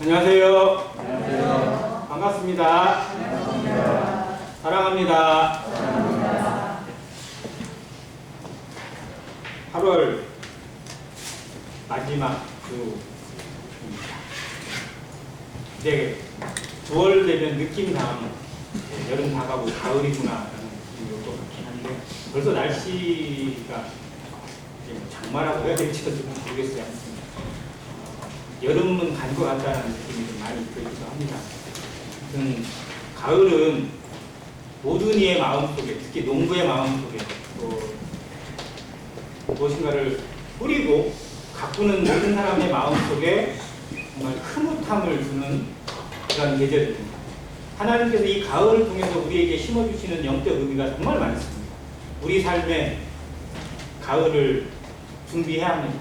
안녕하세요. 안녕하세요. 반갑습니다. 반갑습니다. 사랑합니다. 사랑합니다. 8월 마지막 주입니다. 이제 9월 되면 느낌상 여름 다가고 가을이구나라는 느낌이 올 것 같긴 한데 벌써 날씨가 이제 뭐 장마라고 해야 될지도 좀 모르겠어요. 여름은 간 것 같다는 느낌이 좀 많이 들기도 합니다. 가을은 모든 이의 마음속에, 특히 농부의 마음속에 또 무엇인가를 뿌리고 가꾸는 모든 사람의 마음속에 정말 흐뭇함을 주는 그런 계절입니다. 하나님께서 이 가을을 통해서 우리에게 심어주시는 영적 의미가 정말 많습니다. 우리 삶에 가을을 준비해야 합니다.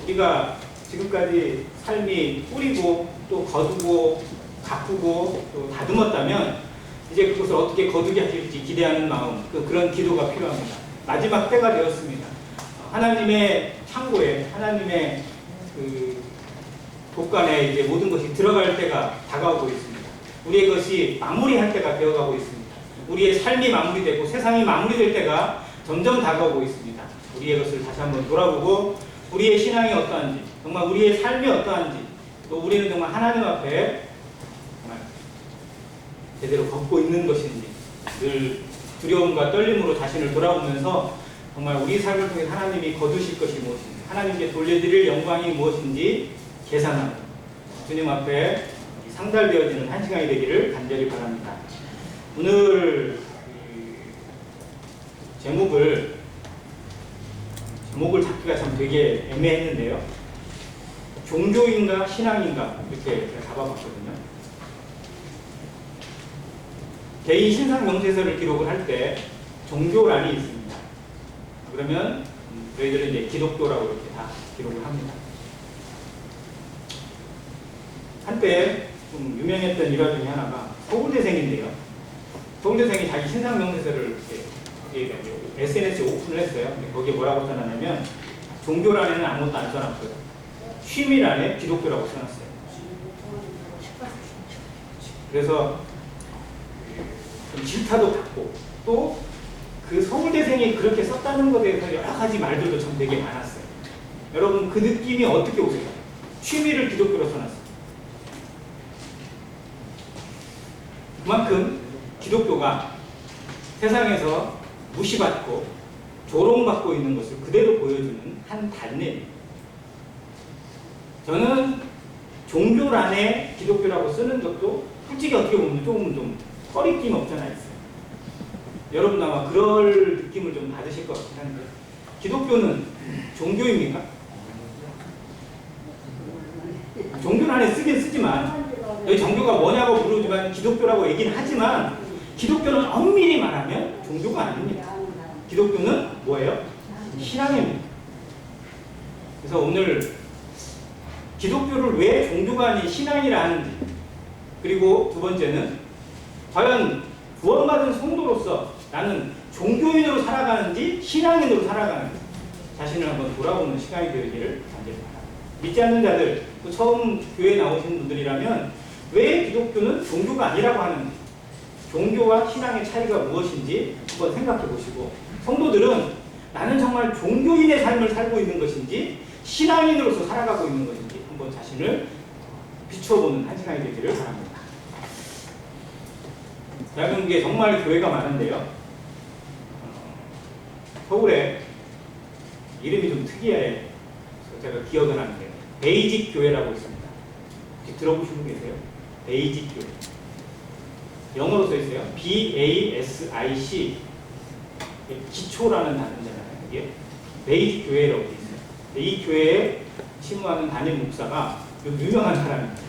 우리가 지금까지 삶이 뿌리고 또 거두고 가꾸고 또 다듬었다면 이제 그것을 어떻게 거두게 하실지 기대하는 마음, 그런 기도가 필요합니다. 마지막 때가 되었습니다. 하나님의 창고에, 하나님의 독간에 이제 모든 것이 들어갈 때가 다가오고 있습니다. 우리의 것이 마무리할 때가 되어가고 있습니다. 우리의 삶이 마무리되고 세상이 마무리될 때가 점점 다가오고 있습니다. 우리의 것을 다시 한번 돌아보고 우리의 신앙이 어떠한지, 정말 우리의 삶이 어떠한지, 또 우리는 정말 하나님 앞에 정말 제대로 걷고 있는 것인지 늘 두려움과 떨림으로 자신을 돌아보면서 정말 우리 삶을 통해 하나님이 거두실 것이 무엇인지, 하나님께 돌려드릴 영광이 무엇인지 계산하고 주님 앞에 상달되어지는 한 시간이 되기를 간절히 바랍니다. 오늘 제목을 잡기가 참 되게 애매했는데요. 종교인가 신앙인가 이렇게 잡아봤거든요. 개인 신상 명세서를 기록을 할 때 종교란이 있습니다. 그러면 저희들은 이제 기독교라고 이렇게 다 기록을 합니다. 한때 좀 유명했던 일화 중에 하나가 서울대생인데요. 서울대생이 자기 신상 명세서를 이렇게 SNS에 오픈을 했어요. 거기에 뭐라고 써놨냐면 종교란에는 아무것도 안 써놨고요. 취미란에 기독교라고 써놨어요. 그래서 좀 질타도 받고 또 그 서울대생이 그렇게 썼다는 것에 대해서 여러 가지 말들도 참 되게 많았어요. 여러분 그 느낌이 어떻게 오세요? 취미를 기독교로 써놨어요. 그만큼 기독교가 세상에서 무시받고 조롱받고 있는 것을 그대로 보여주는 한 단례입니다. 저는 종교란에 기독교라고 쓰는 것도 솔직히 어떻게 보면 조금 좀 꺼리낌 없잖아 있어요. 여러분 아마 그럴 느낌을 좀 받으실 것 같긴 한데 기독교는 종교입니까? 종교란에 쓰긴 쓰지만 여기 종교가 뭐냐고 물으지만 기독교라고 얘기는 하지만 기독교는 엄밀히 말하면 종교가 아닙니다. 기독교는 뭐예요? 신앙입니다. 그래서 오늘 기독교를 왜 종교가 아닌 신앙이라 하는지, 그리고 두 번째는 과연 구원받은 성도로서 나는 종교인으로 살아가는지 신앙인으로 살아가는지 자신을 한번 돌아보는 시간이 되기를 간절히 바랍니다. 믿지 않는 자들, 또 처음 교회에 나오신 분들이라면 왜 기독교는 종교가 아니라고 하는지, 종교와 신앙의 차이가 무엇인지 한번 생각해 보시고, 성도들은 나는 정말 종교인의 삶을 살고 있는 것인지 신앙인으로서 살아가고 있는 것인지 한번 자신을 비춰보는 한 시간이 되기를 바랍니다. 대한민국에 정말 교회가 많은데요. 서울에 이름이 좀 특이해서 제가 기억은 하는데 베이직 교회라고 있습니다. 혹시 들어보신 분 계세요? 베이직 교회. 영어로 써 있어요. BASIC. 기초라는 단어잖아요. 이게 베이직 교회라고 돼 있어요. 이 교회에 심무하는 담임 목사가 유명한 사람입니다.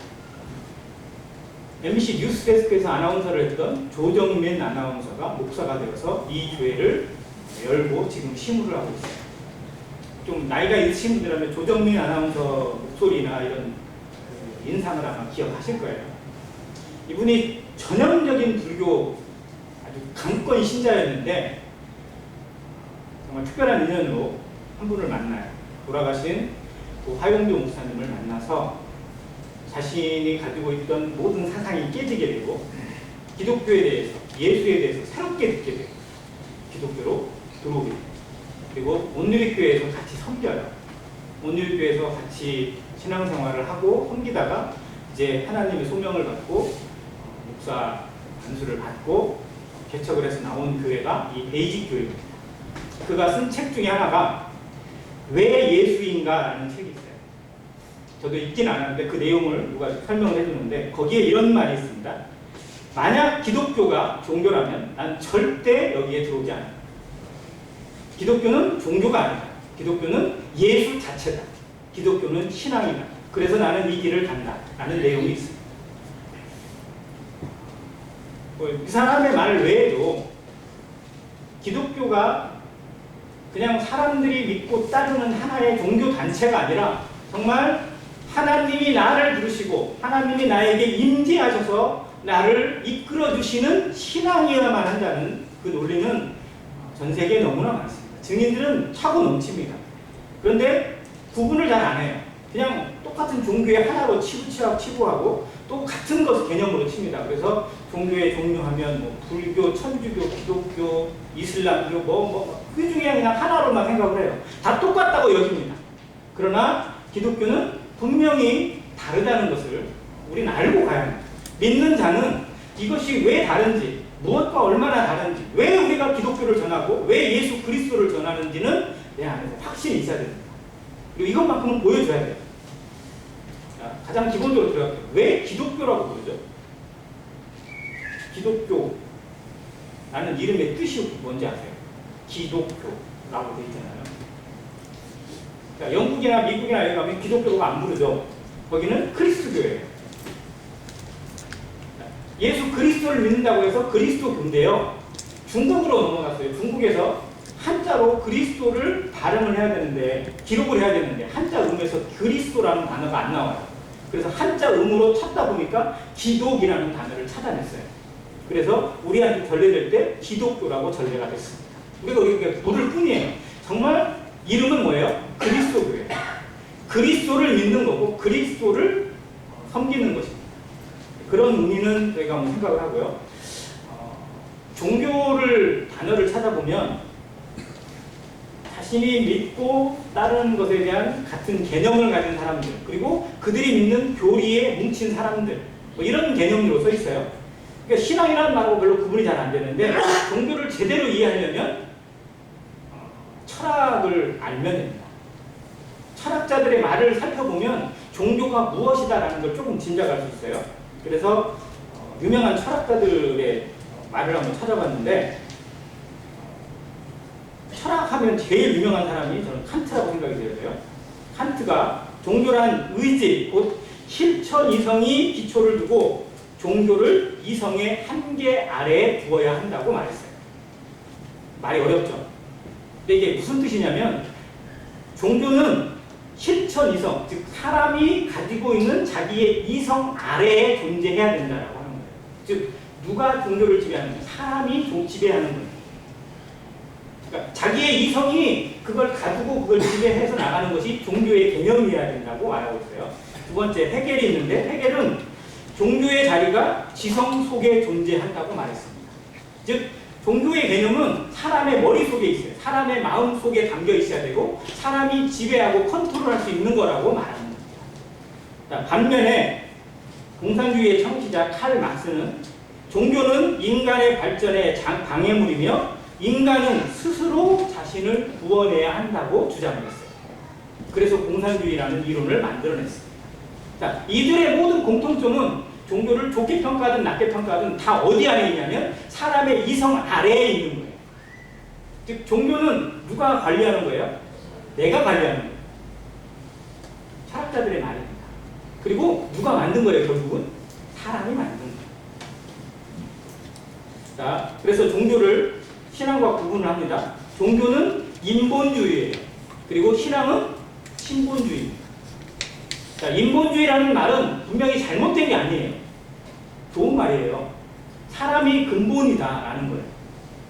MBC 뉴스데스크에서 아나운서를 했던 조정민 아나운서가 목사가 되어서 이 교회를 열고 지금 심무를 하고 있어요. 좀 나이가 있으신 분들하면 조정민 아나운서 목소리나 이런 인상을 아마 기억하실 거예요. 이분이 전형적인 불교 아주 강권 신자였는데 정말 특별한 인연으로 한 분을 만나요. 돌아가신 그 화용조 목사님을 만나서 자신이 가지고 있던 모든 사상이 깨지게 되고 기독교에 대해서, 예수에 대해서 새롭게 듣게 되고 기독교로 들어오게 됩니다. 그리고 온누리교회에서 같이 섬겨요. 온누리교회에서 같이 신앙생활을 하고 섬기다가 이제 하나님의 소명을 받고 목사 안수를 받고 개척을 해서 나온 교회가 이 베이직 교회입니다. 그가 쓴 책 중에 하나가 왜 예수인가라는 책이 있어요. 저도 읽진 않았는데 그 내용을 누가 설명을 해주는데 거기에 이런 말이 있습니다. 만약 기독교가 종교라면 난 절대 여기에 들어오지 않아. 기독교는 종교가 아니다. 기독교는 예수 자체다. 기독교는 신앙이다. 그래서 나는 이 길을 간다. 라는 내용이 있습니다. 이 사람의 말 외에도 기독교가 그냥 사람들이 믿고 따르는 하나의 종교 단체가 아니라 정말 하나님이 나를 부르시고 하나님이 나에게 임재하셔서 나를 이끌어 주시는 신앙이어야만 한다는 그 논리는 전 세계에 너무나 많습니다. 증인들은 차고 넘칩니다. 그런데 구분을 잘 안 해요. 그냥 똑같은 종교의 하나로 치부하고 또 같은 것 개념으로 칩니다. 그래서 종교의 종류하면 뭐 불교, 천주교, 기독교, 이슬람교 그 중에 그냥 하나로만 생각을 해요. 다 똑같다고 여깁니다. 그러나 기독교는 분명히 다르다는 것을 우리는 알고 가야 합니다. 믿는 자는 이것이 왜 다른지, 무엇과 얼마나 다른지, 왜 우리가 기독교를 전하고 왜 예수 그리스도를 전하는지는 내 안에서 확신이 있어야 됩니다. 그리고 이것만큼은 보여줘야 돼요. 자, 가장 기본적으로 들어갈게요. 왜 기독교라고 부르죠? 기독교라는 이름의 뜻이 뭔지 아세요? 기독교라고 되어 있잖아요. 자, 영국이나 미국이나 여기 가면 기독교가 안 부르죠. 거기는 그리스도교예요. 예수 그리스도를 믿는다고 해서 그리스도교인데요. 중국으로 넘어갔어요. 중국에서 한자로 그리스도를 발음을 해야 되는데, 기록을 해야 되는데 한자 음에서 그리스도라는 단어가 안 나와요. 그래서 한자 음으로 찾다 보니까 기독이라는 단어를 찾아냈어요. 그래서 우리한테 전래될 때 기독교라고 전래가 됐습니다. 우리가 이렇게 부를 뿐이에요. 정말 이름은 뭐예요? 그리스도교예요. 그리스도를 믿는 거고 그리스도를 섬기는 것입니다. 그런 의미는 저희가 한번 생각을 하고요. 종교를 단어를 찾아보면 자신이 믿고 따르는 것에 대한 같은 개념을 가진 사람들, 그리고 그들이 믿는 교리에 뭉친 사람들, 뭐 이런 개념으로 써 있어요. 그러니까 신앙이라는 말하고 별로 구분이 잘 안 되는데 종교를 제대로 이해하려면 철학을 알면 됩니다. 철학자들의 말을 살펴보면 종교가 무엇이다라는 걸 조금 짐작할 수 있어요. 그래서 유명한 철학자들의 말을 한번 찾아봤는데 철학하면 제일 유명한 사람이 저는 칸트라고 생각이 되어요. 칸트가 종교란 의지, 곧 실천 이성이 기초를 두고 종교를 이성의 한계 아래에 두어야 한다고 말했어요. 말이 어렵죠? 근데 이게 무슨 뜻이냐면 종교는 실천 이성, 즉 사람이 가지고 있는 자기의 이성 아래에 존재해야 된다라고 하는 거예요. 즉 누가 종교를 지배하는 거예요? 사람이 지배하는 거예요. 그러니까 자기의 이성이 그걸 가지고 그걸 지배해서 나가는 것이 종교의 개념이어야 된다고 말하고 있어요. 두 번째 헤겔이 있는데 헤겔은 종교의 자리가 지성 속에 존재한다고 말했습니다. 즉 종교의 개념은 사람의 머릿속에 있어요. 사람의 마음 속에 담겨 있어야 되고 사람이 지배하고 컨트롤할 수 있는 거라고 말하는 겁니다. 자, 반면에 공산주의의 창시자 칼 막스는 종교는 인간의 발전의 방해물이며 인간은 스스로 자신을 구원해야 한다고 주장했어요. 그래서 공산주의라는 이론을 만들어냈습니다. 자, 이들의 모든 공통점은 종교를 좋게 평가하든 나쁘게 평가하든 다 어디 안에 있냐면 사람의 이성 아래에 있는 거예요. 즉 종교는 누가 관리하는 거예요? 내가 관리하는 거예요. 철학자들의 말입니다. 그리고 누가 만든 거예요? 결국은 사람이 만든 거예요. 자, 그래서 종교를 신앙과 구분을 합니다. 종교는 인본주의예요. 그리고 신앙은 신본주의입니다. 자, 인본주의라는 말은 분명히 잘못된 게 아니에요. 좋은 말이에요. 사람이 근본이다라는 거예요.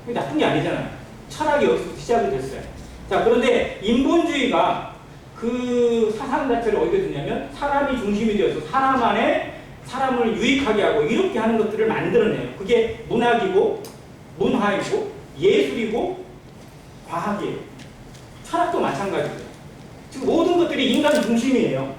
그게 나쁜 게 아니잖아요. 철학이 여기서 시작이 됐어요. 자, 그런데 인본주의가 그 사상 자체를 어디에 두냐면 사람이 중심이 되어서 사람 안에 사람을 유익하게 하고 이렇게 하는 것들을 만들어내요. 그게 문학이고 문화이고 예술이고 과학이에요. 철학도 마찬가지예요. 지금 모든 것들이 인간 중심이에요.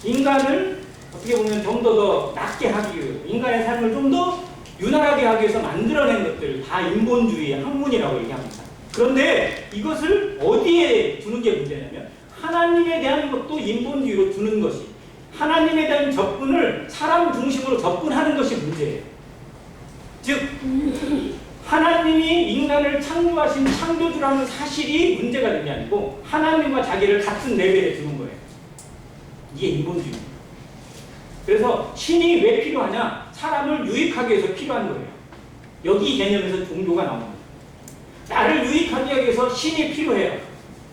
인간을 어떻게 보면 좀 더 낫게 하기 위해 인간의 삶을 좀 더 윤활하게 하기 위해서 만들어낸 것들 다 인본주의의 학문이라고 얘기합니다. 그런데 이것을 어디에 두는 게 문제냐면 하나님에 대한 것도 인본주의로 두는 것이 하나님에 대한 접근을 사람 중심으로 접근하는 것이 문제예요. 즉 하나님이 인간을 창조하신 창조주라는 사실이 문제가 되는 게 아니고 하나님과 자기를 같은 레벨에 두는 거예요. 이게 인본주의입니다. 그래서 신이 왜 필요하냐? 사람을 유익하기 위해서 필요한 거예요. 여기 이 개념에서 종교가 나옵니다. 나를 유익하기 위해서 신이 필요해요.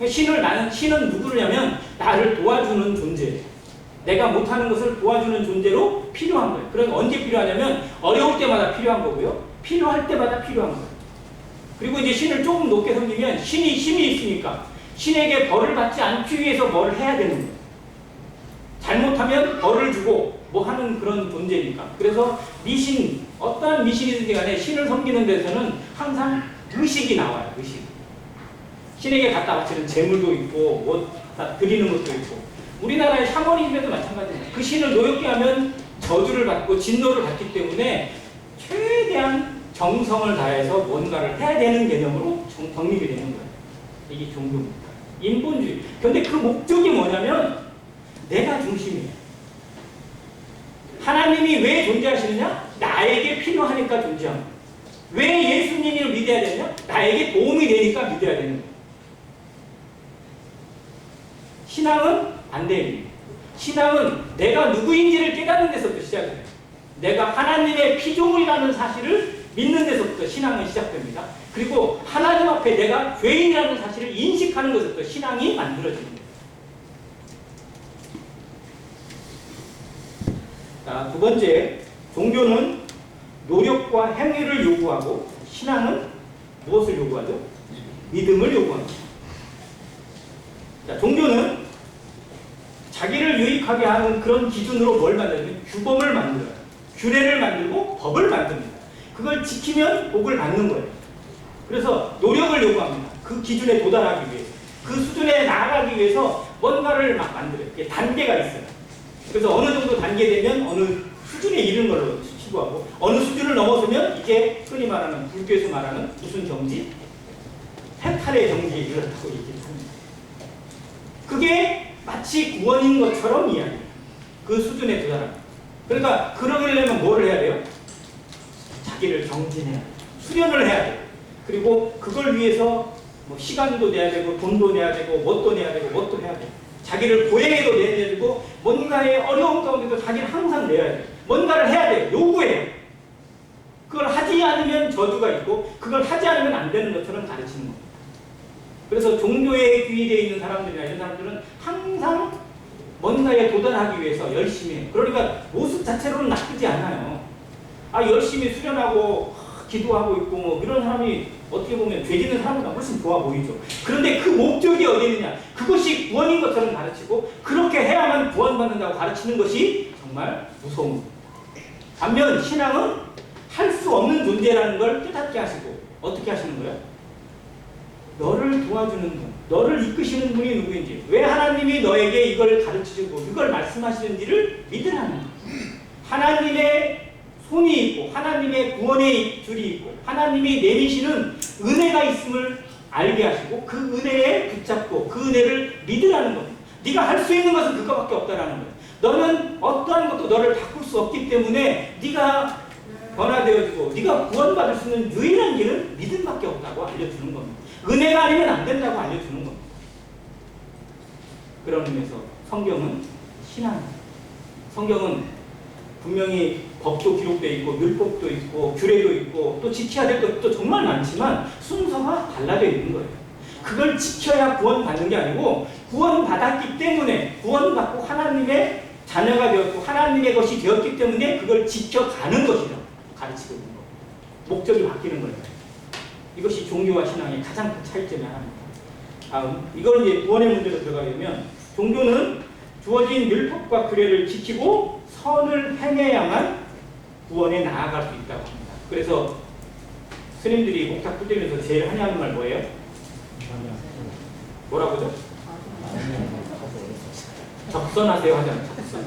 신은 누구냐면 나를 도와주는 존재예요. 내가 못하는 것을 도와주는 존재로 필요한 거예요. 그럼 언제 필요하냐면 어려울 때마다 필요한 거고요. 필요할 때마다 필요한 거예요. 그리고 이제 신을 조금 높게 섬기면 신이 힘이 있으니까 신에게 벌을 받지 않기 위해서 뭘 해야 되는 거예요. 잘못하면 벌을 주고 뭐 하는 그런 존재니까. 그래서 미신, 어떠한 미신이든지 간에 신을 섬기는 데서는 항상 의식이 나와요. 의식. 신에게 갖다 바치는 재물도 있고 뭐 갖다 드리는 것도 있고 우리나라의 샤머니즘에도 마찬가지입니다. 그 신을 노엽게 하면 저주를 받고 진노를 받기 때문에 최대한 정성을 다해서 뭔가를 해야 되는 개념으로 정립이 되는 거예요. 이게 종교입니다. 인본주의. 그런데 그 목적이 뭐냐면 내가 중심이에요. 하나님이 왜 존재하시느냐? 나에게 필요하니까 존재합니다. 왜 예수님을 믿어야 되냐? 나에게 도움이 되니까 믿어야 되는 거예요. 신앙은 반대입니다. 신앙은 내가 누구인지를 깨닫는 데서부터 시작해요. 내가 하나님의 피조물이라는 사실을 믿는 데서부터 신앙은 시작됩니다. 그리고 하나님 앞에 내가 죄인이라는 사실을 인식하는 것부터 신앙이 만들어집니다. 자, 두 번째, 종교는 노력과 행위를 요구하고 신앙은 무엇을 요구하죠? 믿음을 요구합니다. 자, 종교는 자기를 유익하게 하는 그런 기준으로 뭘 만들냐면 규범을 만들어요. 규례를 만들고 법을 만듭니다. 그걸 지키면 복을 받는 거예요. 그래서 노력을 요구합니다. 그 기준에 도달하기 위해서. 그 수준에 나아가기 위해서 뭔가를 막 만들어요. 이게 단계가 있어요. 그래서 어느 정도 단계 되면 어느 수준에 이르는 걸로 추구하고 어느 수준을 넘어서면 이게 흔히 말하는 불교에서 말하는 무슨 정지? 해탈의 정지에 이르렀다고 얘기합니다. 그게 마치 구원인 것처럼 이야기해요. 그 수준에 도달합니다. 그러니까 그러려면 뭐를 해야 돼요? 자기를 정진해야 돼요. 수련을 해야 돼요. 그리고 그걸 위해서 뭐 시간도 내야 되고 돈도 내야 되고 뭣도 내야 되고 뭣도 해야 돼요. 자기를 고행에도 내야 되고 뭔가의 어려운 가운데도 자기를 항상 내야 돼요. 뭔가를 해야 돼요. 요구해요. 그걸 하지 않으면 저주가 있고 그걸 하지 않으면 안 되는 것처럼 가르치는 겁니다. 그래서 종교에 귀의되어 있는 사람들이나 이런 사람들은 항상 뭔가에 도달하기 위해서 열심히 해요. 그러니까 모습 자체로는 나쁘지 않아요. 열심히 수련하고 기도하고 있고 뭐 이런 사람이 어떻게 보면 죄 짓는 사람보다 훨씬 좋아 보이죠. 그런데 그 목적이 어디 있느냐? 그것이 구원인 것처럼 가르치고 그렇게 해야만 구원받는다고 가르치는 것이 정말 무서운 겁니다. 반면 신앙은 할 수 없는 존재라는 걸 깨닫게 하시고 어떻게 하시는 거예요? 너를 도와주는 분, 너를 이끄시는 분이 누구인지, 왜 하나님이 너에게 이걸 가르치시고 이걸 말씀하시는지를 믿으라는 거예요. 하나님의 손이 있고 하나님의 구원의 줄이 있고 하나님이 내리시는 은혜가 있음을 알게 하시고 그 은혜에 붙잡고 그 은혜를 믿으라는 겁니다. 네가 할 수 있는 것은 그거밖에 없다라는 거예요. 너는 어떠한 것도 너를 바꿀 수 없기 때문에 네가 변화되어지고 네가 구원받을 수 있는 유일한 길은 믿음밖에 없다고 알려주는 겁니다. 은혜가 아니면 안 된다고 알려주는 겁니다. 그런 의미에서 성경은 신앙입니다. 성경은 분명히 법도 기록되어 있고 율법도 있고 규례도 있고 또 지켜야 될 것도 정말 많지만 순서가 달라져 있는 거예요. 그걸 지켜야 구원받는 게 아니고 구원받았기 때문에 구원받고 하나님의 자녀가 되었고 하나님의 것이 되었기 때문에 그걸 지켜가는 것이라고 가르치고 있는 거예요. 목적이 바뀌는 거예요. 이것이 종교와 신앙의 가장 큰 차이점이 하나입니다. 다음, 이걸 이제 구원의 문제로 들어가게 되면 종교는 주어진 율법과 규례를 지키고 선을 행해야만 구원에 나아갈 수 있다고 합니다. 그래서 스님들이 목탁 부대면서 제일 많이 하는 말 뭐예요? 뭐라고죠? 적선하세요 하잖아요. 적선.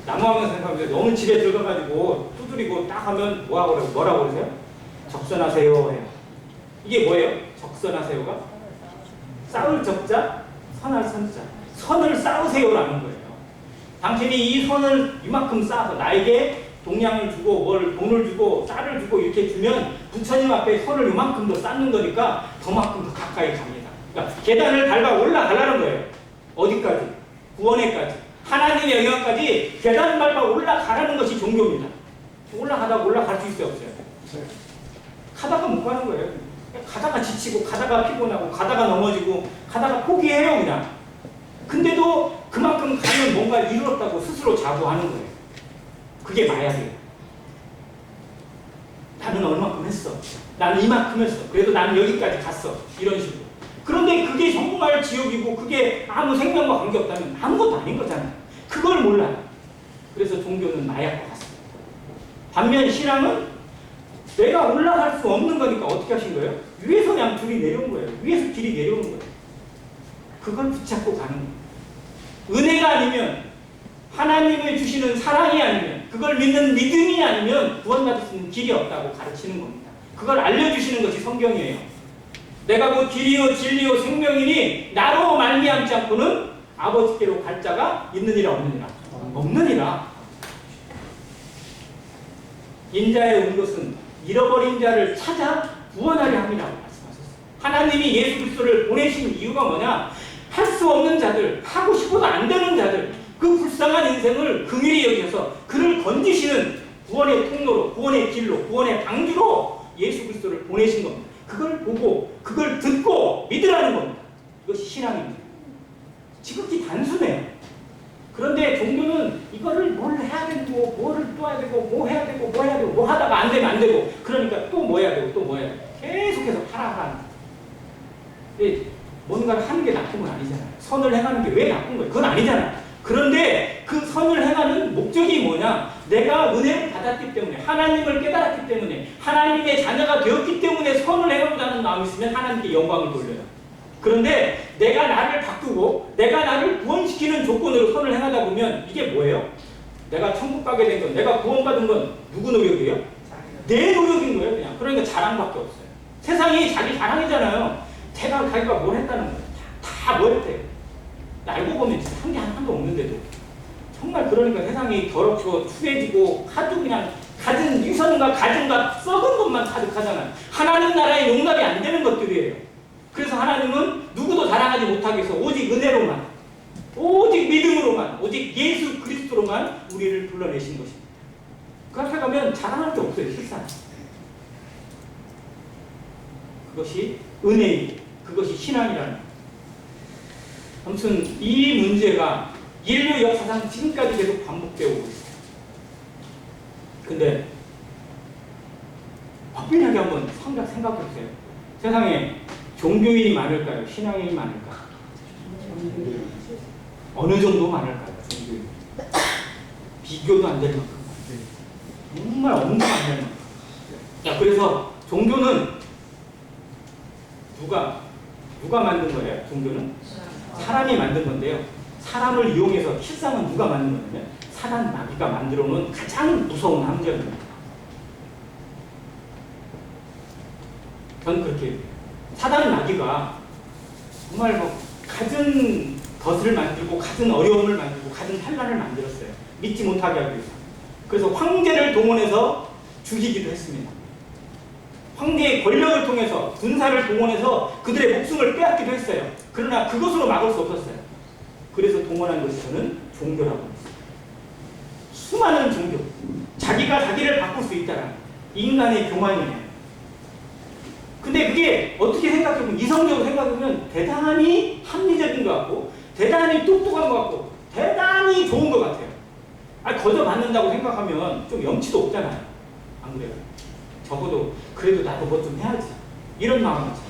나무하면 생각하면 너무 집에 들어가가지고 두드리고 딱 하면 뭐라고 그러세요? 적선하세요 해요. 이게 뭐예요? 적선하세요가? 싸울 적자, 선할 선자. 선을 쌓으세요라는 거예요. 당신이 이 선을 이만큼 쌓아서 나에게 동양을 주고 돈을 주고 쌀을 주고 이렇게 주면 부처님 앞에 선을 이만큼 더 쌓는 거니까 더만큼 더 가까이 갑니다. 그러니까 계단을 밟아 올라가려는 거예요. 어디까지? 구원에까지. 하나님의 영향까지 계단 밟아 올라가라는 것이 종교입니다. 올라가다가 올라갈 수 있어요, 없어요? 가다가 못 가는 거예요. 가다가 지치고 가다가 피곤하고 가다가 넘어지고 가다가 포기해요 그냥. 근데도 그만큼 가면 뭔가 이루었다고 스스로 자부하는 거예요. 그게 마약이에요. 나는 얼마큼 했어. 나는 이만큼 했어. 그래도 나는 여기까지 갔어. 이런 식으로. 그런데 그게 정말 지옥이고 그게 아무 생명과 관계없다면 아무것도 아닌 거잖아요. 그걸 몰라요. 그래서 종교는 마약과 같습니다. 반면 신앙은 내가 올라갈 수 없는 거니까 어떻게 하신 거예요? 위에서 그냥 둘이 내려온 거예요. 위에서 길이 내려오는 거예요. 그걸 붙잡고 가는 거예요. 은혜가 아니면 하나님을 주시는 사랑이 아니면 그걸 믿는 믿음이 아니면 구원받을 수 있는 길이 없다고 가르치는 겁니다. 그걸 알려주시는 것이 성경이에요. 내가 곧 길이요 진리요 생명이니 나로 말미암지 않고는 아버지께로 갈 자가 있느니라 없느니라. 없느니라. 인자에 온 것은 잃어버린 자를 찾아 구원하려 함이라고 말씀하셨어요. 하나님이 예수 그리스도를 보내신 이유가 뭐냐? 할 수 없는 자들, 하고 싶어도 안 되는 자들, 그 불쌍한 인생을 긍휼히 여기셔서 그를 건지시는 구원의 통로로, 구원의 길로, 구원의 방주로 예수 그리스도를 보내신 겁니다. 그걸 보고, 그걸 듣고 믿으라는 겁니다. 이것이 신앙입니다. 지극히 단순해요. 그런데 종교는 이거를 뭘 해야 되고, 뭐를 또 해야 되고, 뭐 해야 되고, 뭐 해야 되고, 뭐 하다가 안 되면 안 되고, 그러니까 또 뭐 해야 되고, 또 뭐 해야 되고, 계속해서 하라하라. 뭔가를 하는 게 나쁜 건 아니잖아요. 선을 행하는 게 왜 나쁜 거예요? 그건 아니잖아요. 그런데 그 선을 행하는 목적이 뭐냐? 내가 은혜를 받았기 때문에, 하나님을 깨달았기 때문에, 하나님의 자녀가 되었기 때문에 선을 행하고자 하는 마음이 있으면 하나님께 영광을 돌려요. 그런데 내가 나를 바꾸고 내가 나를 구원시키는 조건으로 선을 행하다 보면 이게 뭐예요? 내가 천국 가게 된 건, 내가 구원받은 건 누구 노력이에요? 내 노력인 거예요. 그냥. 그러니까 자랑밖에 없어요. 세상이 자기 자랑이잖아요. 자기가 뭘 했다는 거예요. 다 뭘 했대요. 알고 보면 진짜 한 게 하나도 없는데도. 정말 그러니까 세상이 더럽고 추해지고 아주 그냥 가진 유선과 가진과 썩은 것만 가득하잖아요. 하나님 나라에 용납이 안 되는 것들이에요. 그래서 하나님은 누구도 자랑하지 못하게 해서 오직 은혜로만, 오직 믿음으로만, 오직 예수 그리스도로만 우리를 불러내신 것입니다. 그렇게 가면 자랑할 게 없어요. 실상. 그것이 은혜이고 그것이 신앙이라는 거예요. 아무튼 이 문제가 인류 역사상 지금까지 계속 반복되어 오고 있어요. 근데 확실하게 한번 생각해 보세요. 세상에 종교인이 많을까요? 신앙인이 많을까요? 어느 정도 많을까요? 종교인. 비교도 안 될 만큼. 정말 엄청 안 될 만큼. 자, 그래서 종교는 누가 만든 거예요? 종교는? 사람이 만든 건데요. 사람을 이용해서 실상은 누가 만든 거냐면 사단 마귀가 만들어 놓은 가장 무서운 함정입니다. 저는 그렇게 사단 마귀가 정말 갖은 것을 만들고 갖은 어려움을 만들고 갖은 환난을 만들었어요. 믿지 못하게 하기 위해서. 그래서 황제를 동원해서 죽이기도 했습니다. 황제의 권력을 통해서 군사를 동원해서 그들의 목숨을 빼앗기도 했어요. 그러나 그것으로 막을 수 없었어요. 그래서 동원한 것이 저는 종교라고 했어요. 수많은 종교. 자기가 자기를 바꿀 수 있다는 인간의 교만이에요. 근데 그게 어떻게 생각해보면, 이성적으로 생각해보면 대단히 합리적인 것 같고 대단히 똑똑한 것 같고 대단히 좋은 것 같아요. 거저 받는다고 생각하면 좀 염치도 없잖아요. 안 그래요? 적어도 그래도 나도 뭐 좀 해야지. 이런 마음이죠.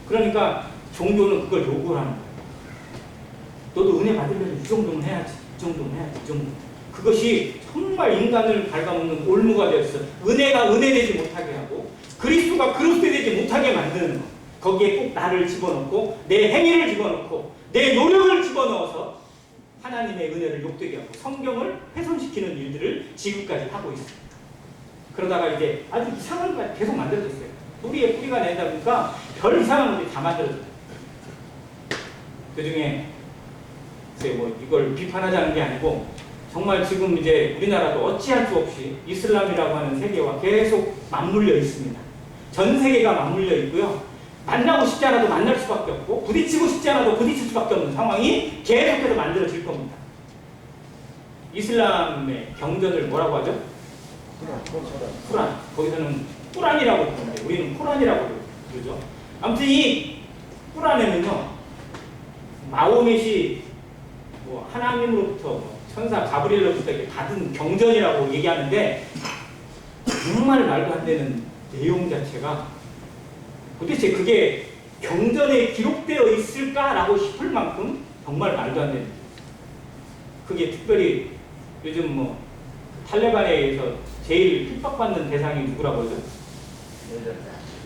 그러니까 종교는 그걸 요구하는 거예요. 너도 은혜 받으려면 이 정도는 해야지. 이 정도는 해야지. 이 정도. 그것이 정말 인간을 갉아먹는 올무가 되었어. 은혜가 은혜되지 못하게 하고 그리스도가 그리스도되지 못하게 만드는 거. 거기에 꼭 나를 집어넣고 내 행위를 집어넣고 내 노력을 집어넣어서 하나님의 은혜를 욕되게 하고 성경을 훼손시키는 일들을 지금까지 하고 있습니다. 그러다가 이제 아주 이상한 걸 계속 만들어졌어요. 뿌리에 뿌리가 내다 보니까 별 이상한 것들이 다 만들어졌어요. 그 중에 뭐 이걸 비판하자는 게 아니고 정말 지금 이제 우리나라도 어찌할 수 없이 이슬람이라고 하는 세계와 계속 맞물려 있습니다. 전 세계가 맞물려 있고요. 만나고 싶지 않아도 만날 수밖에 없고 부딪히고 싶지 않아도 부딪힐 수밖에 없는 상황이 계속해서 만들어질 겁니다. 이슬람의 경전을 뭐라고 하죠? 쿠란. 거기서는 꾸란이라고 부르는데 우리는 코란이라고 부르죠. 아무튼 이 꾸란에는요. 마호멧이 뭐 하나님으로부터 천사 가브리엘로부터 이렇게 받은 경전이라고 얘기하는데 정말 말도 안 되는 내용 자체가 도대체 그게 경전에 기록되어 있을까라고 싶을 만큼 정말 말도 안 되는. 그게 특별히 요즘 뭐 탈레반에 의해서 제일 핍박받는 대상이 누구라고 하죠?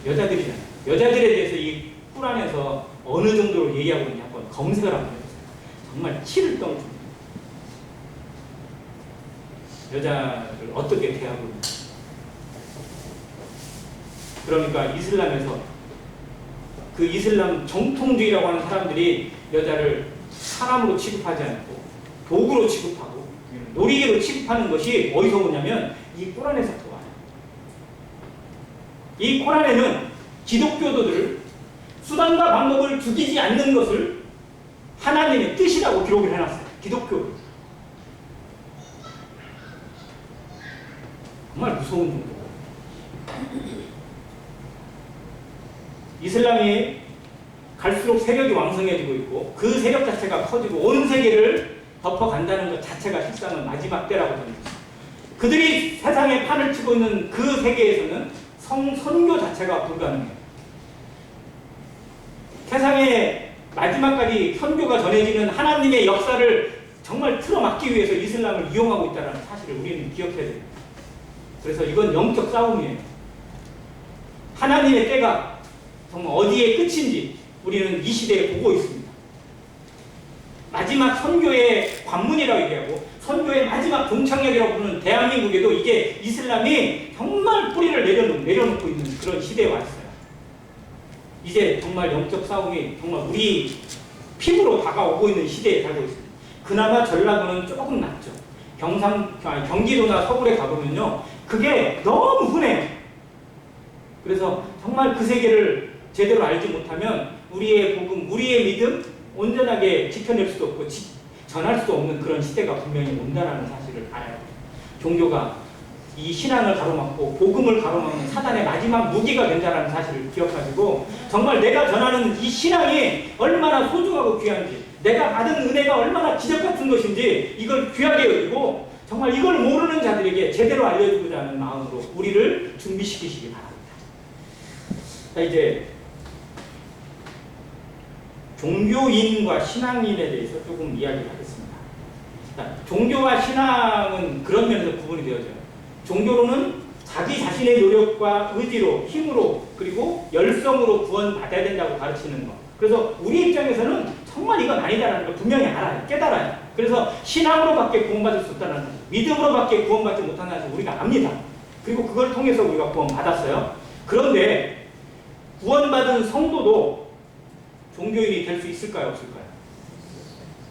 여자들이잖아요. 여자들에 대해서 이 꾸란에서 어느 정도로 얘기하고 있는지 한번 검색을 한번 해보세요. 정말 치를 떨어줍니다. 여자를 어떻게 대하고 있는지. 그러니까 이슬람에서 그 이슬람 정통주의라고 하는 사람들이 여자를 사람으로 취급하지 않고 도구로 취급하고 놀이개로 취급하는 것이 어디서 오냐면 이 코란에서부터 와요. 이 코란에는 기독교도들을 수단과 방법을 죽이지 않는 것을 하나님의 뜻이라고 기록을 해놨어요. 기독교. 정말 무서운 정도고. 이슬람이 갈수록 세력이 왕성해지고 있고 그 세력 자체가 커지고 온 세계를 덮어간다는 것 자체가 실상은 마지막 때라고 저는 믿습니다. 그들이 세상에 판을 치고 있는 그 세계에서는 선교 자체가 불가능해요. 세상에 마지막까지 선교가 전해지는 하나님의 역사를 정말 틀어막기 위해서 이슬람을 이용하고 있다는 사실을 우리는 기억해야 됩니다. 그래서 이건 영적 싸움이에요. 하나님의 때가 정말 어디에 끝인지 우리는 이 시대에 보고 있습니다. 마지막 선교의 관문이라고 얘기하고 선교의 마지막 종착역이라고 부르는 대한민국에도 이게 이슬람이 정말 뿌리를 내려놓고 있는 그런 시대에 왔어요. 이제 정말 영적 싸움이 정말 우리 피부로 다가오고 있는 시대에 살고 있습니다. 그나마 전라도는 조금 낫죠. 경기도나 서울에 가보면요. 그게 너무 흔해요. 그래서 정말 그 세계를 제대로 알지 못하면 우리의 복음, 우리의 믿음 온전하게 지켜낼 수도 없고 전할 수도 없는 그런 시대가 분명히 온다는 사실을 알아야 돼요. 종교가 이 신앙을 가로막고 복음을 가로막는 사단의 마지막 무기가 된다는 사실을 기억하시고 정말 내가 전하는 이 신앙이 얼마나 소중하고 귀한지 내가 받은 은혜가 얼마나 기적 같은 것인지 이걸 귀하게 여기고 정말 이걸 모르는 자들에게 제대로 알려주고자 하는 마음으로 우리를 준비시키시기 바랍니다. 자, 이제 종교인과 신앙인에 대해서 조금 이야기를 하겠습니다. 자, 종교와 신앙은 그런 면에서 구분이 되어져요. 종교로는 자기 자신의 노력과 의지로, 힘으로, 그리고 열성으로 구원받아야 된다고 가르치는 것. 그래서 우리 입장에서는 정말 이건 아니다라는 걸 분명히 알아요. 깨달아요. 그래서 신앙으로밖에 구원받을 수 없다는 사실, 믿음으로밖에 구원받지 못하는 사실 우리가 압니다. 그리고 그걸 통해서 우리가 구원받았어요. 그런데 구원받은 성도도 종교인이 될 수 있을까요? 없을까요?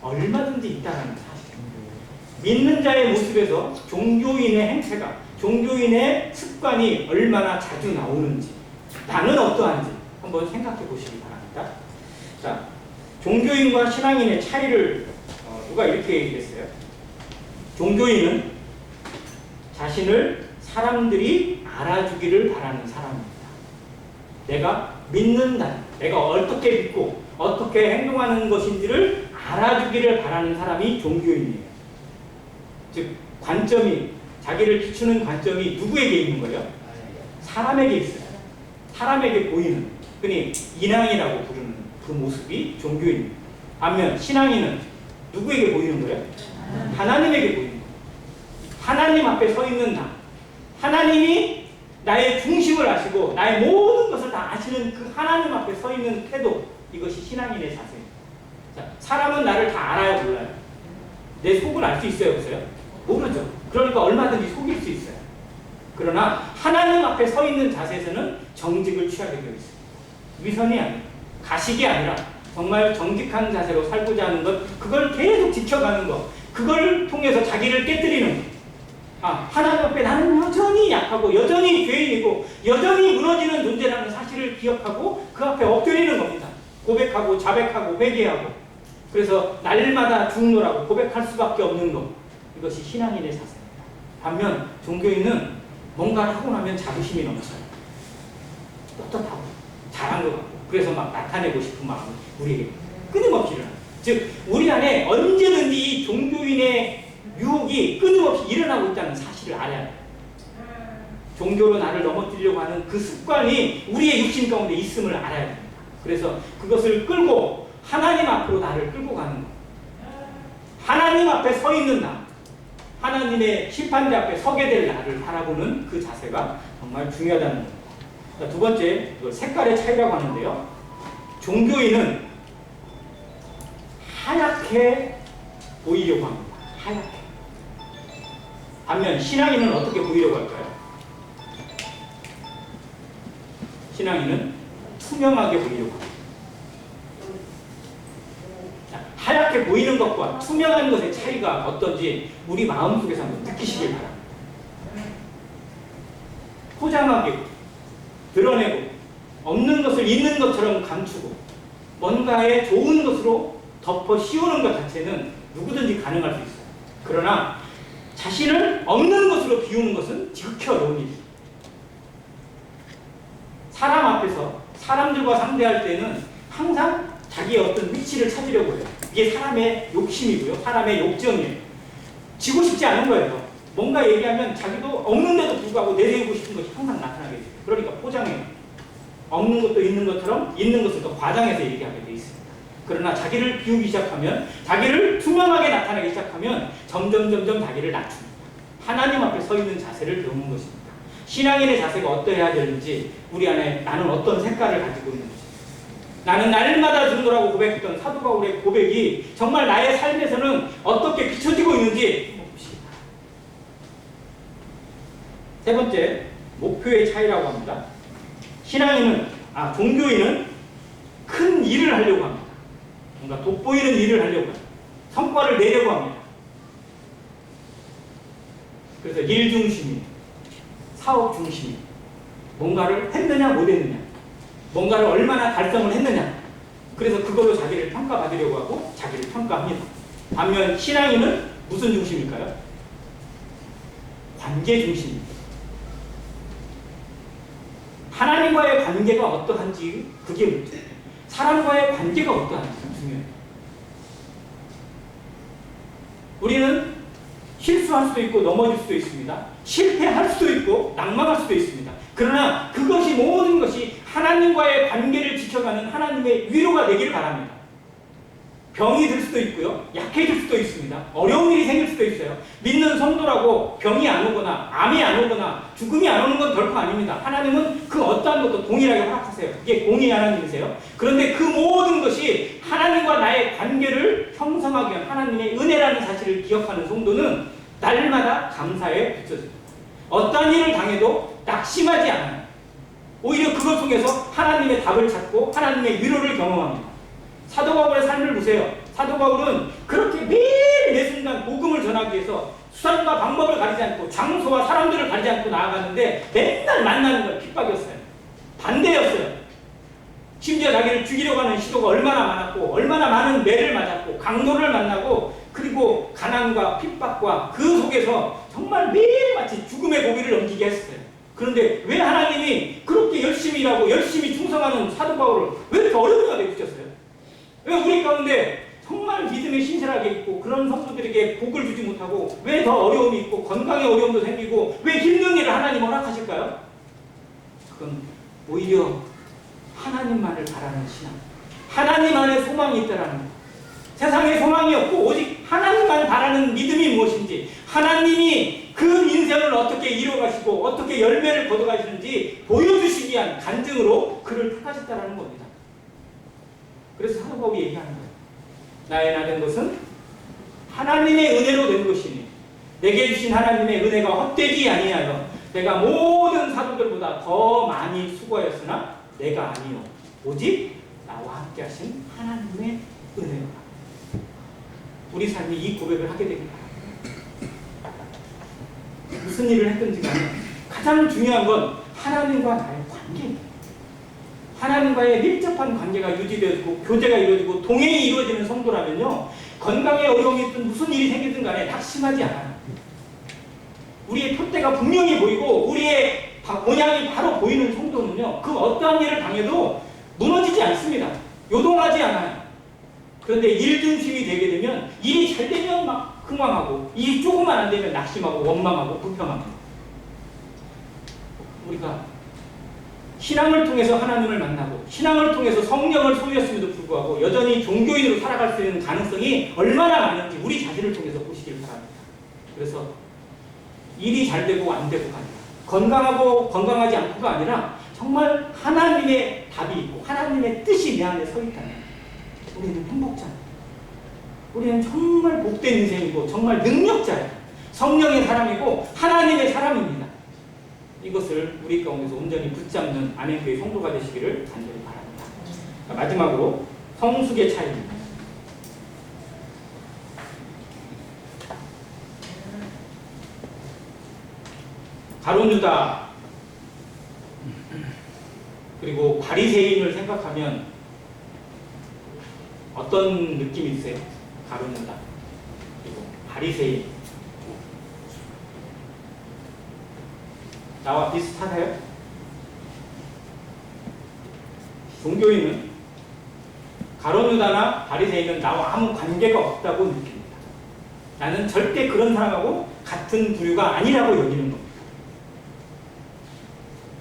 얼마든지 있다는 사실. 믿는 자의 모습에서 종교인의 행태가, 종교인의 습관이 얼마나 자주 나오는지, 나는 어떠한지 한번 생각해 보시기 바랍니다. 자, 종교인과 신앙인의 차이를 누가 이렇게 얘기했어요. 종교인은 자신을 사람들이 알아주기를 바라는 사람입니다. 내가 믿는다. 내가 어떻게 믿고 어떻게 행동하는 것인지를 알아주기를 바라는 사람이 종교인이에요. 즉 관점이 자기를 비추는 관점이 누구에게 있는 거예요? 사람에게 있어요. 사람에게 보이는 흔히 인왕이라고 부르는 그 모습이 종교인입니다. 반면 신앙인은 누구에게 보이는 거예요? 하나님에게 보이는 거예요. 하나님 앞에 서 있는 나. 하나님이 나의 중심을 아시고 나의 모든 것을 다 아시는 그 하나님 앞에 서 있는 태도, 이것이 신앙인의 자세입니다. 자, 사람은 나를 다 알아요, 몰라요? 내 속을 알 수 있어요, 없어요? 모르죠. 그러니까 얼마든지 속일 수 있어요. 그러나 하나님 앞에 서 있는 자세에서는 정직을 취하게 되어 있습니다. 위선이 아니라, 가식이 아니라 정말 정직한 자세로 살고자 하는 것, 그걸 계속 지켜가는 것, 그걸 통해서 자기를 깨뜨리는 것. 하나님 앞에 나는 여전히 약하고 여전히 죄인이고 여전히 무너지는 존재라는 사실을 기억하고 그 앞에 엎드리는 겁니다. 고백하고 자백하고 회개하고, 그래서 날마다 중노라고 고백할 수밖에 없는 것, 이것이 신앙인의 자세입니다. 반면 종교인은 뭔가를 하고 나면 자부심이 넘쳐요. 떳떳하고 잘한 것 같고, 그래서 막 나타내고 싶은 마음이 우리에게 끊임없이 일어나요. 즉 우리 안에 언제든지 이 종교인의 유혹이 끊임없이 일어나고 있다는 사실을 알아야 돼요. 종교로 나를 넘어뜨리려고 하는 그 습관이 우리의 육신 가운데 있음을 알아야 됩니다. 그래서 그것을 끌고 하나님 앞으로 나를 끌고 가는 것. 하나님 앞에 서 있는 나, 하나님의 심판대 앞에 서게 될 나를 바라보는 그 자세가 정말 중요하다는 겁니다. 자, 두 번째, 색깔의 차이라고 하는데요. 종교인은 하얗게 보이려고 합니다. 하얗게. 반면 신앙인은 어떻게 보이려고 할까요? 신앙인은 투명하게 보이려고 합니다. 자, 하얗게 보이는 것과 투명한 것의 차이가 어떤지 우리 마음속에서 한번 느끼시길 바랍니다. 포장하게 드러내고 없는 것을 있는 것처럼 감추고 뭔가의 좋은 것으로 덮어 씌우는 것 자체는 누구든지 가능할 수 있어요. 그러나 자신을 없는 것으로 비우는 것은 지극히 어려운 일이에요. 사람 앞에서 사람들과 상대할 때는 항상 자기의 어떤 위치를 찾으려고 해요. 이게 사람의 욕심이고요. 사람의 욕정이에요. 지고 싶지 않은 거예요. 뭔가 얘기하면 자기도 없는데도 불구하고 내세우고 싶은 것이 항상 나타나게 돼요. 그러니까 포장해요. 없는 것도 있는 것처럼 있는 것을 더 과장해서 얘기하게 돼 있습니다. 그러나 자기를 비우기 시작하면, 자기를 투명하게 나타내기 시작하면 점점 자기를 낮춥니다. 하나님 앞에 서 있는 자세를 배우는 것입니다. 신앙인의 자세가 어떠해야 되는지, 우리 안에 나는 어떤 색깔을 가지고 있는지, 나는 날마다 중노라고 고백했던 사도 바울의 고백이 정말 나의 삶에서는 어떻게 비춰지고 있는지 봅시다. 세 번째, 목표의 차이라고 합니다. 종교인은 큰 일을 하려고 합니다. 뭔가 돋보이는 일을 하려고 합니다. 성과를 내려고 합니다. 그래서 일 중심이, 사업 중심이, 뭔가를 했느냐 못했느냐, 뭔가를 얼마나 달성을 했느냐, 그래서 그걸로 자기를 평가받으려고 하고 자기를 평가합니다. 반면 신앙인은 무슨 중심일까요? 관계 중심입니다. 하나님과의 관계가 어떠한지 그게 문제예요. 사람과의 관계가 어떠한지 중요해요. 우리는 실수할 수도 있고 넘어질 수도 있습니다. 실패할 수도 있고 낙망할 수도 있습니다. 그러나 그것이 모든 것이 하나님과의 관계를 지켜가는 하나님의 위로가 되기를 바랍니다. 병이 들 수도 있고요. 약해질 수도 있습니다. 어려운 일이 생길 수도 있어요. 믿는 성도라고 병이 안 오거나 암이 안 오거나 죽음이 안 오는 건 결코 아닙니다. 하나님은 그 어떠한 것도 동일하게 허락하세요. 이게 공의 하나님이세요. 그런데 그 모든 것이 하나님과 나의 관계를 형성하기 위한 하나님의 은혜라는 사실을 기억하는 성도는 날마다 감사에 붙여집니다. 어떠한 일을 당해도 낙심하지 않아요. 오히려 그걸 통해서 하나님의 답을 찾고 하나님의 위로를 경험합니다. 사도 바울의 삶을 보세요. 사도 바울은 그렇게 매일 매 순간 복음을 전하기 위해서 수단과 방법을 가리지 않고 장소와 사람들을 가리지 않고 나아가는데 맨날 만나는 걸 핍박이었어요. 반대였어요. 심지어 자기를 죽이려고 하는 시도가 얼마나 많았고, 얼마나 많은 매를 맞았고, 강도를 만나고, 그리고 가난과 핍박과 그 속에서 정말 매일마치 죽음의 고비를 넘기게 했어요. 그런데 왜 하나님이 그렇게 열심히 일하고 열심히 충성하는 사도 바울을 왜 이렇게 어려움을 내주셨어요? 왜 우리 가운데 정말 믿음에 신실하게 있고 그런 성도들에게 복을 주지 못하고 왜 더 어려움이 있고 건강에 어려움도 생기고 왜 힘든 일을 하나님 허락하실까요? 그건 오히려 하나님만을 바라는 신앙, 하나님 안에 소망이 있다라는 것. 세상에 소망이 없고 오직 하나님만 바라는 믿음이 무엇인지, 하나님이 그 인생을 어떻게 이뤄가시고 어떻게 열매를 거둬가시는지 보여주시기 위한 간증으로 그를 택하셨다라는 겁니다. 그래서 사도 바울이 얘기하는 거예요. 나의 나 된 것은 하나님의 은혜로 된 것이니 내게 주신 하나님의 은혜가 헛되지 아니하여 내가 모든 사도들보다 더 많이 수고하였으나 내가 아니요 오직 나와 함께 하신 하나님의 은혜로라. 우리 삶이 이 고백을 하게 되길 바랍니다. 무슨 일을 했든지 간에 가장 중요한 건 하나님과 나의 관계입니다. 하나님과의 밀접한 관계가 유지되고 교제가 이루어지고 동행이 이루어지는 성도라면요, 건강에 어려움이 있든 무슨 일이 생기든 간에 낙심하지 않아요. 우리의 표대가 분명히 보이고 우리의 모양이 바로 보이는 성도는요, 그 어떠한 일을 당해도 무너지지 않습니다. 요동하지 않아요. 그런데 일 중심이 되게 되면, 일이 잘 되면 막 흥황하고, 일이 조금만 안 되면 낙심하고 원망하고 불평합니다. 우리가 신앙을 통해서 하나님을 만나고 신앙을 통해서 성령을 소유했음에도 불구하고 여전히 종교인으로 살아갈 수 있는 가능성이 얼마나 많은지 우리 자신을 통해서 보시길 바랍니다. 그래서 일이 잘 되고 안 되고가 아니라, 건강하고 건강하지 않고가 아니라 정말 하나님의 답이 있고 하나님의 뜻이 내 안에 서 있다면 우리는 행복자입니다. 우리는 정말 복된 인생이고 정말 능력자예요. 성령의 사람이고 하나님의 사람입니다. 이것을 우리 가운데서 온전히 붙잡는 안행교회 성도가 되시기를 간절히 바랍니다. 마지막으로 성숙의 차이입니다. 가룟 유다 그리고 바리새인을 생각하면 어떤 느낌이 있으세요? 가룟 유다 그리고 바리새인, 나와 비슷하나요? 종교인은 가룟 유다나 바리새인은 나와 아무 관계가 없다고 느낍니다. 나는 절대 그런 사람하고 같은 부류가 아니라고 여기는 겁니다.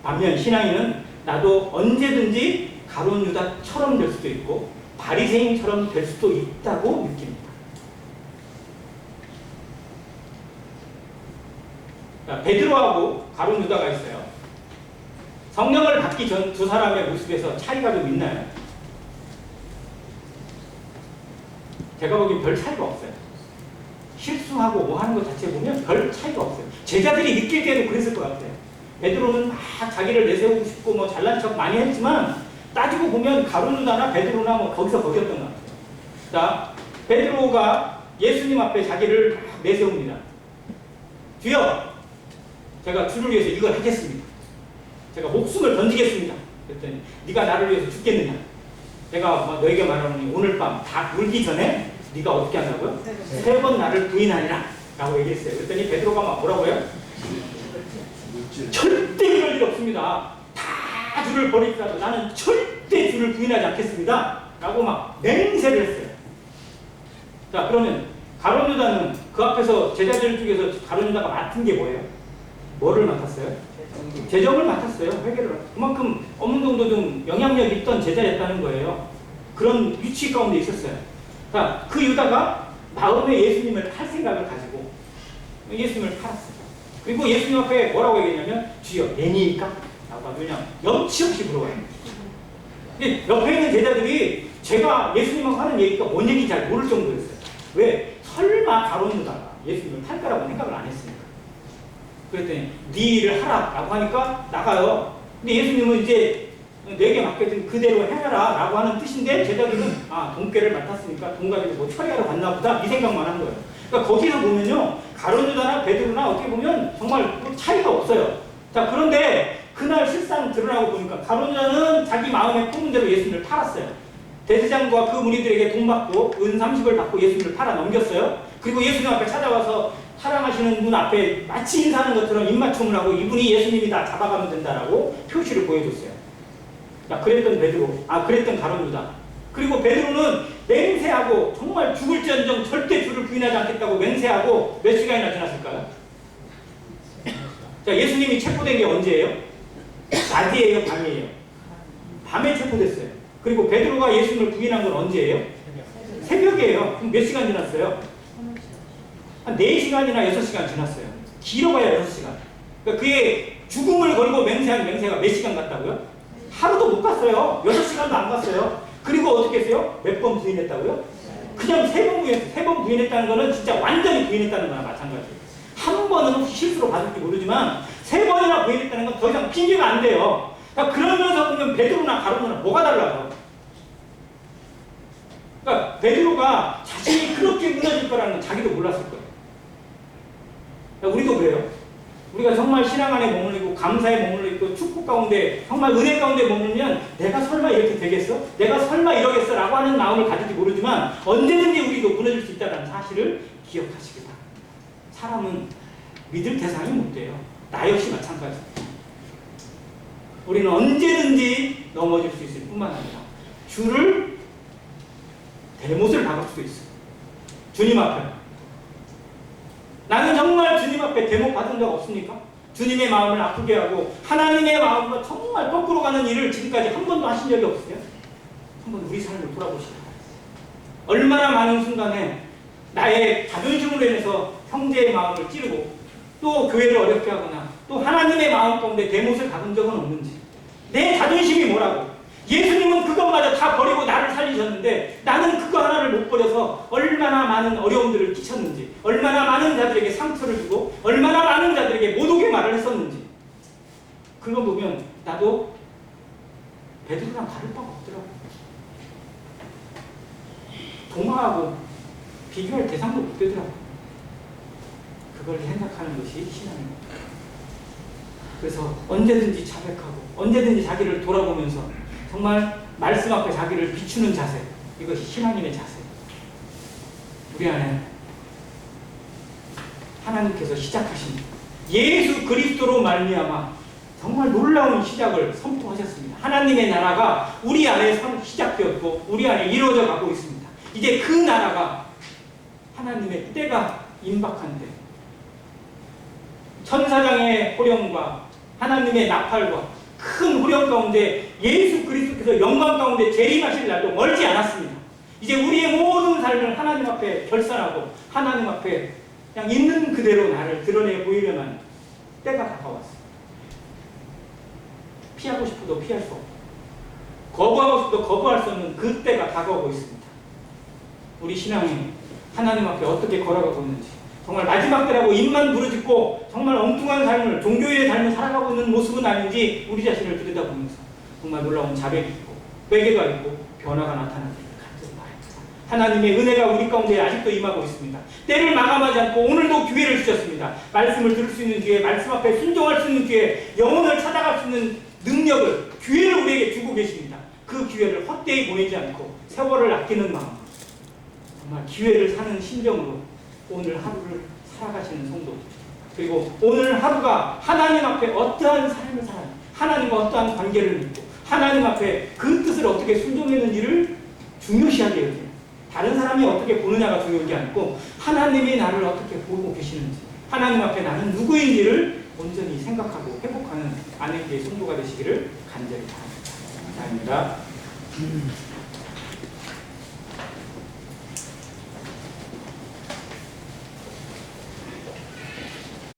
반면 신앙인은 나도 언제든지 가룟 유다처럼 될 수도 있고 바리새인처럼 될 수도 있다고 느낍니다. 베드로하고 가룟 유다가 있어요. 성령을 받기 전 두 사람의 모습에서 차이가 좀 있나요? 제가 보기엔 별 차이가 없어요. 실수하고 뭐 하는 것 자체 보면 별 차이가 없어요. 제자들이 느낄 때도 그랬을 것 같아요. 베드로는 막 자기를 내세우고 싶고 뭐 잘난 척 많이 했지만 따지고 보면 가룟 유다나 베드로나 뭐 거기서 거기였던 것 같아요. 자, 베드로가 예수님 앞에 자기를 막 내세웁니다. 주여, 제가 주를 위해서 이걸 하겠습니다. 제가 목숨을 던지겠습니다. 그랬더니 네가 나를 위해서 죽겠느냐? 내가 너에게 말하노니 오늘 밤 다 울기 전에 네가 어떻게 한다고요? 세 번 나를 부인하리라 라고 얘기했어요. 그랬더니 베드로가 막 뭐라고요? 절대 이럴 일 없습니다. 다 주를 버리더라도 나는 절대 주를 부인하지 않겠습니다 라고 막 맹세를 했어요. 자, 그러면 가룟 유다는 그 앞에서 제자들 중에서 가룟 유다가 맡은 게 뭐예요? 뭐를 맡았어요? 재정을 맡았어요. 회계를 맡았어요. 그만큼 어느 정도 좀 영향력 있던 제자였다는 거예요. 그런 위치 가운데 있었어요. 자, 그 유다가 마음에 예수님을 팔 생각을 가지고 예수님을 팔았어요. 그리고 예수님 앞에 뭐라고 얘기했냐면 주여 내니일까? 라고 그냥 염치 없이 물어봐요. 근데 옆에 있는 제자들이 제가 예수님하고 하는 얘기가 뭔 얘기인지 잘 모를 정도였어요. 왜? 설마 가룟 유다가 예수님을 팔 거라고 생각을 안 했으니까. 그랬더니 네 일을 하라 라고 하니까 나가요. 근데 예수님은 이제 내게 맡겨진 그대로 해라 라고 하는 뜻인데 제자들은 돈꾀를 맡았으니까 돈 가지고 뭐 처리하러 갔나 보다 이 생각만 한 거예요. 그러니까 거기서 보면요, 가룟 유다나 베드로나 어떻게 보면 정말 차이가 없어요. 자, 그런데 그날 실상 드러나고 보니까 가룟 유다는 자기 마음에 품은 대로 예수님을 팔았어요. 대제사장과 그 무리들에게 돈 받고 은 30을 받고 예수님을 팔아 넘겼어요. 그리고 예수님 앞에 찾아와서 사랑하시는 분 앞에 마치 인사하는 것처럼 입맞춤을 하고 이분이 예수님이다 잡아가면 된다라고 표시를 보여줬어요. 자, 그랬던 베드로, 그랬던 가룟 유다. 그리고 베드로는 맹세하고 정말 죽을지언정 절대 주를 부인하지 않겠다고 맹세하고 몇 시간이나 지났을까요? 자, 예수님이 체포된 게 언제예요? 낮이에요, 밤이에요? 밤에 체포됐어요. 그리고 베드로가 예수님을 부인한 건 언제예요? 새벽이에요. 그럼 몇 시간 지났어요? 한 4시간이나 6시간 지났어요. 길어봐야 6시간. 그러니까 그의 죽음을 걸고 맹세한 맹세가 몇 시간 갔다고요? 하루도 못 갔어요. 6시간도 안 갔어요. 그리고 어떻게 했어요? 몇 번 부인했다고요? 그냥 3번 부인했어요. 3번 부인했다는 거는 진짜 완전히 부인했다는 거나 마찬가지예요. 한 번은 혹시 실수로 받을지 모르지만 3번이나 부인했다는 건 더 이상 핑계가 안 돼요. 그러니까 그러면서 보면 베드로나 가룟유다는 뭐가 달라요? 그러니까 베드로가 자신이 그렇게 무너질 거라는 건 자기도 몰랐을 거예요. 그러니까 우리도 그래요. 우리가 정말 신앙 안에 머물리고 감사에 머물리고 축복 가운데 정말 은혜 가운데 머물면 내가 설마 이렇게 되겠어? 내가 설마 이러겠어? 라고 하는 마음을 가질지 모르지만 언제든지 우리도 무너질 수 있다는 사실을 기억하시기 바랍니다. 사람은 믿을 대상이 못 돼요. 나 역시 마찬가지입니다. 우리는 언제든지 넘어질 수 있을 뿐만 아니라 주를 대못을 박을 수도 있어요. 주님 앞에. 나는 정말 주님 앞에 대못 받은 적 없습니까? 주님의 마음을 아프게 하고 하나님의 마음과 정말 거꾸로 가는 일을 지금까지 한 번도 하신 적이 없으세요? 한번 우리 삶을 돌아보시기 바랍니다. 얼마나 많은 순간에 나의 자존심으로 인해서 형제의 마음을 찌르고 또 교회를 어렵게 하거나 또 하나님의 마음 가운데 대못을 박은 적은 없는지, 내 자존심이 뭐라고, 예수님은 그것마저 다 버리고 나를 살리셨는데 나는 그거 하나를 못 버려서 얼마나 많은 어려움들을 끼쳤는지, 얼마나 많은 자들에게 상처를 주고 얼마나 많은 자들에게 못 오게 말을 했었는지, 그거 보면 나도 베드로랑 다를 바가 없더라고요. 도마하고 비교할 대상도 못 되더라고요. 그걸 생각하는 것이 신앙입니다. 그래서 언제든지 자백하고 언제든지 자기를 돌아보면서 정말 말씀 앞에 자기를 비추는 자세, 이것이 신앙인의 자세. 우리 안에 하나님께서 시작하신 예수 그리스도로 말미암아 정말 놀라운 시작을 선포하셨습니다. 하나님의 나라가 우리 안에 시작되었고 우리 안에 이루어져 가고 있습니다. 이제 그 나라가 하나님의 때가 임박한데 천사장의 호령과 하나님의 나팔과 큰 호령 가운데 예수 그리스도께서 영광 가운데 재림하실 날도 멀지 않았습니다. 이제 우리의 모든 삶을 하나님 앞에 결산하고 하나님 앞에 그냥 있는 그대로 나를 드러내 보이려면 때가 다가왔습니다. 피하고 싶어도 피할 수 없고 거부하고 싶어도 거부할 수 없는 그 때가 다가오고 있습니다. 우리 신앙이 하나님 앞에 어떻게 걸어가고 있는지, 정말 마지막 때라고 입만 부르짖고 정말 엉뚱한 삶을, 종교의 삶을 살아가고 있는 모습은 아닌지 우리 자신을 들여다보면서 정말 놀라운 자백이 있고 회개가 있고 변화가 나타나기를 간절히 바랍니다. 하나님의 은혜가 우리 가운데 아직도 임하고 있습니다. 때를 마감하지 않고 오늘도 기회를 주셨습니다. 말씀을 들을 수 있는 기회, 말씀 앞에 순종할 수 있는 기회, 영혼을 찾아갈 수 있는 능력을, 기회를 우리에게 주고 계십니다. 그 기회를 헛되이 보내지 않고 세월을 아끼는 마음, 정말 기회를 사는 심정으로 오늘 하루를 살아가시는 성도, 그리고 오늘 하루가 하나님 앞에 어떠한 삶을 살아요, 하나님과 어떠한 관계를 맺고 하나님 앞에 그 뜻을 어떻게 순종했는지를 중요시하게 해요. 다른 사람이 어떻게 보느냐가 중요한 게 아니고 하나님이 나를 어떻게 보고 계시는지, 하나님 앞에 나는 누구인지를 온전히 생각하고 회복하는 아내의 성도가 되시기를 간절히 바랍니다. 감사합니다.